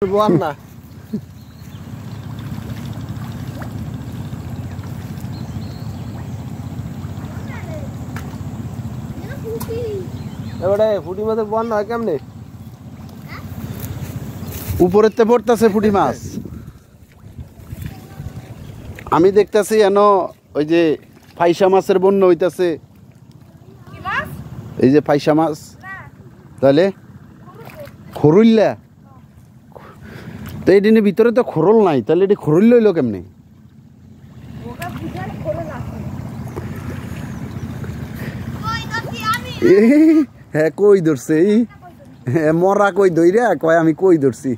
বোয়াল না এবারে পুঁটি মাছের বোয়াল না কেমনে উপরেতে পড়তেছে পুঁটি মাছ আমি দেখতেছি এন ওই যে ফাইসা মাছের বন্যা হইতাছে এই যে ফাইসা মাছ তাহলে খরুল্লা তো এই দিনের ভিতরে তো খরল নাই তাহলে এটি খরল লইল কেমনে হ্যাঁ কই ধরছে মরা কই ধইরা কয় আমি কই ধরছি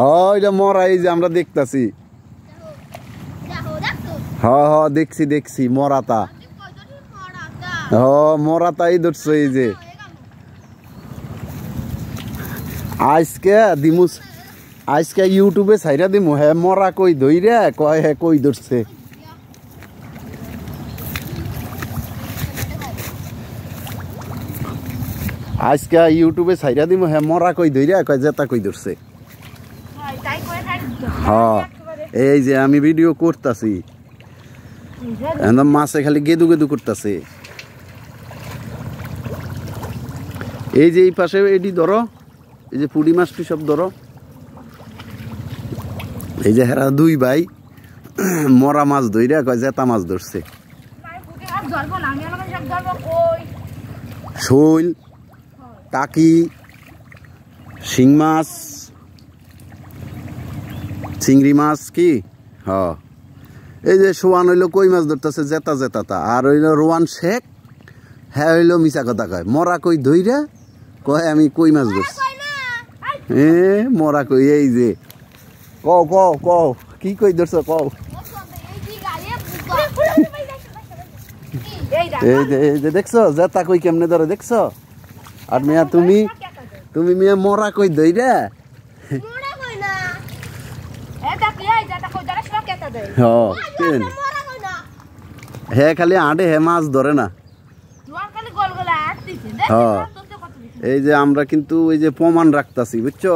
ওইটা মরা এই যে আমরা দেখতাছি হ দেখছি দেখছি মরাতা মরাতাই ধরছো এই যে আজকে ইউটিউবে ছাইরা দিমু হ্যাঁ মরা কই ধইরা কয় হ্যাঁ কই ধরছে আজকে ইউটিউবে ছাইরা দিমু হ্যাঁ মরা কই ধইরা কয় জেতা কই ধরছে হ্যাঁ এই যে আমি ভিডিও করতাছি একদম মাছে খালি গেদু গেদু করতেছে এই যে এই পাশে এটি ধরো এই যে পুঁটি মাছটি সব ধরো এই যে হেরা দুই ভাই মরা মাছ ধইরা কয় জেতা মাছ ধরছে শৈল টাকি শিং মাছ চিংড়ি মাছ কি হ্যাঁ এই যে সোয়ান হইলো কই মাছ ধরতেছে জেতা জেতাতা আর হইলো রোয়ান শেখ হ্যাঁ হইলো মিছা কথা কয় মরা কই ধইরা কয় আমি কই মাছ ধরছি মরা কই এই যে কও কও কও কি কই ধরছ কও এই যে দেখছো জেতা কই কেমনে ধরে দেখছো আর মিয়া তুমি মিয়া মরা কই ধইরা হ্যাঁ খালি আঁটে হ্যাঁ মাছ ধরে না হ্যাঁ এই যে আমরা কিন্তু ওই যে প্রমাণ রাখতাছি বুঝছো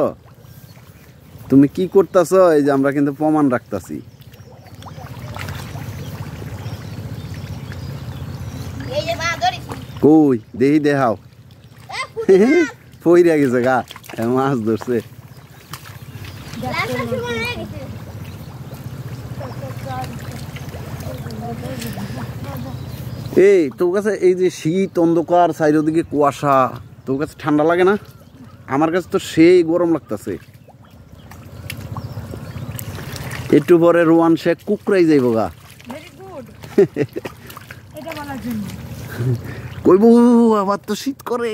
তুমি কি করতেছ এই যে আমরা কিন্তু প্রমাণ রাখতাছি কই দেহি দেখাও পইরা গেছে গা মাছ ধরছে এই তোর কাছে এই যে শীত অন্ধকার চারিদিকে কুয়াশা তোর কাছে ঠান্ডা লাগে না আমার কাছে তো সেই গরম লাগতেছে একটু পরে রোয়ান শেখ কুকরাই যাইব গা কইব আবার তো শীত করে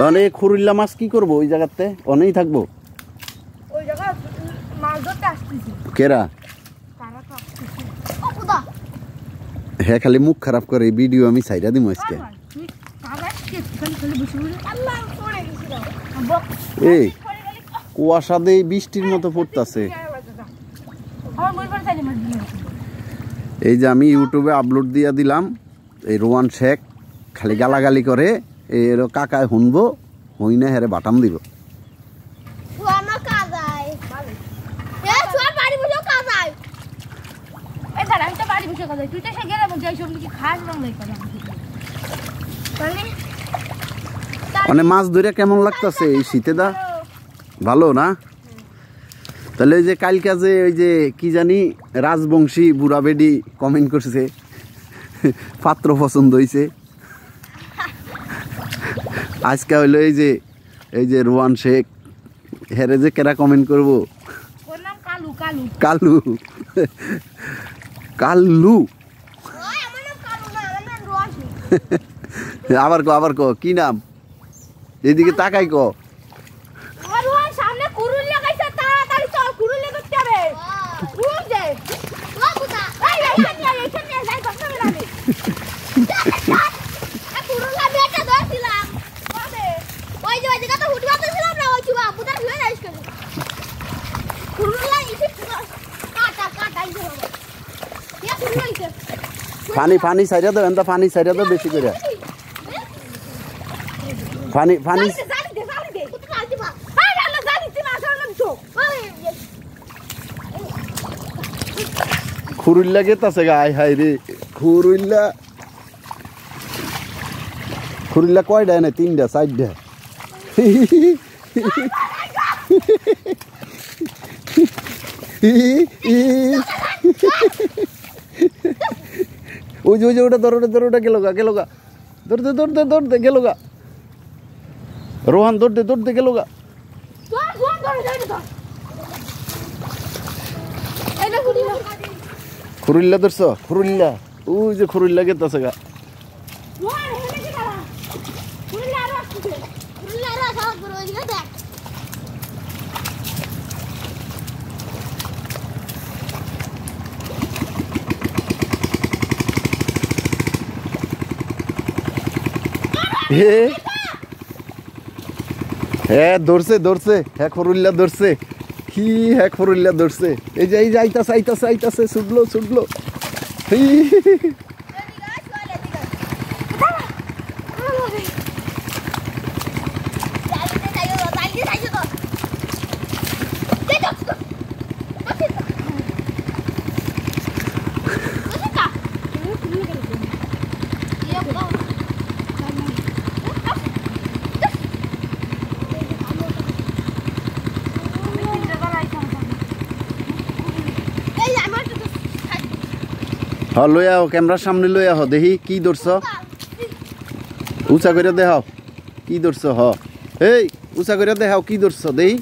অনেক খুরুল্লা মাছ কি করবো ওই জায়গাতে অনেক থাকবো কেরা হ্যাঁ খালি মুখ খারাপ করে ভিডিও আমি সাইডা দিম আজকে এই কুয়াশা দিয়ে বৃষ্টির মতো পড়তেছে এই যে আমি ইউটিউবে আপলোড দিয়া দিলাম এই রোয়ান শেখ খালি গালাগালি করে এর কাকায় শুনবো হই না হেরে বাটাম দিব মানে মাছ ধরে কেমন লাগতেছে এই শীতে দা ভালো না তাহলে ওই যে কালকা যে ওই যে কি জানি রাজবংশী বুড়া বেডি কমেন্ট করছে পাত্র পছন্দ হয়েছে আজকে হইলো এই যে রোয়ান শেখ হেরে যে কেরা কমেন্ট করবো কালু কালু আবার কো কি নাম এদিকে তাকাই কো পানি পানি সাইরা দাও এন্দা পানি সাইরা দাও বেশি করে পানি পানি খুরুল্লা গেতাছে গা আয় হাই রে খুরুল্লা খুরুল্লা কয়টা এনে 3টা 4টা ওই যে ওটা ধরো ওটা গেল গা দৌড়তে গেল গা রোহান দৌড়তে গেল গা খুরুল্লা ধরছ খুরুল্লা ওই যে খুরুল্লা গেতাছে গা হ্যাঁ ধরছে হ্যাঁ খরুল্লা ধরছে কি হ্যাঁ খরুল্লা ধরছে এই যে আইতাছে ছুটলো হ লই আও ক্যামেরার সামনে লই আহ দেখি কি ধরছ উঁচা করে দেখাও কি ধরছ হ এই উঁচা করে দেখাও কি ধরছ দেখি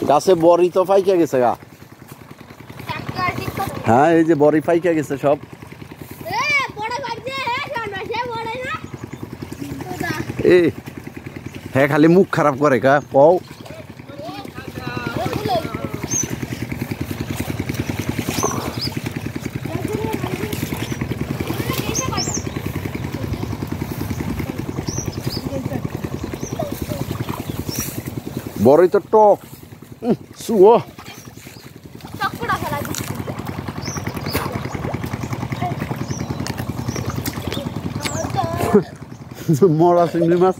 গাছে বড়ি তো ফাইকা গেছে গা হ্যাঁ এই যে বড়ি ফাইকা গেছে সব এ হ্যাঁ খালি মুখ খারাপ করে কা পাও বড়ি তো টক সুও মরা চিংড়ি মাছ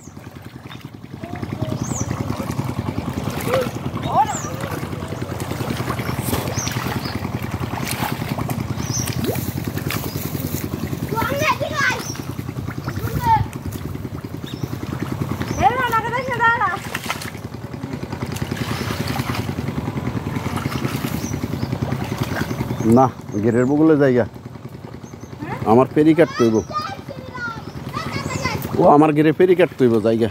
না গেরের বগলে জায়গা আমার পেরি কাটতে হইব ও আমার গেরে পেরি কাটতে হইব জায়গা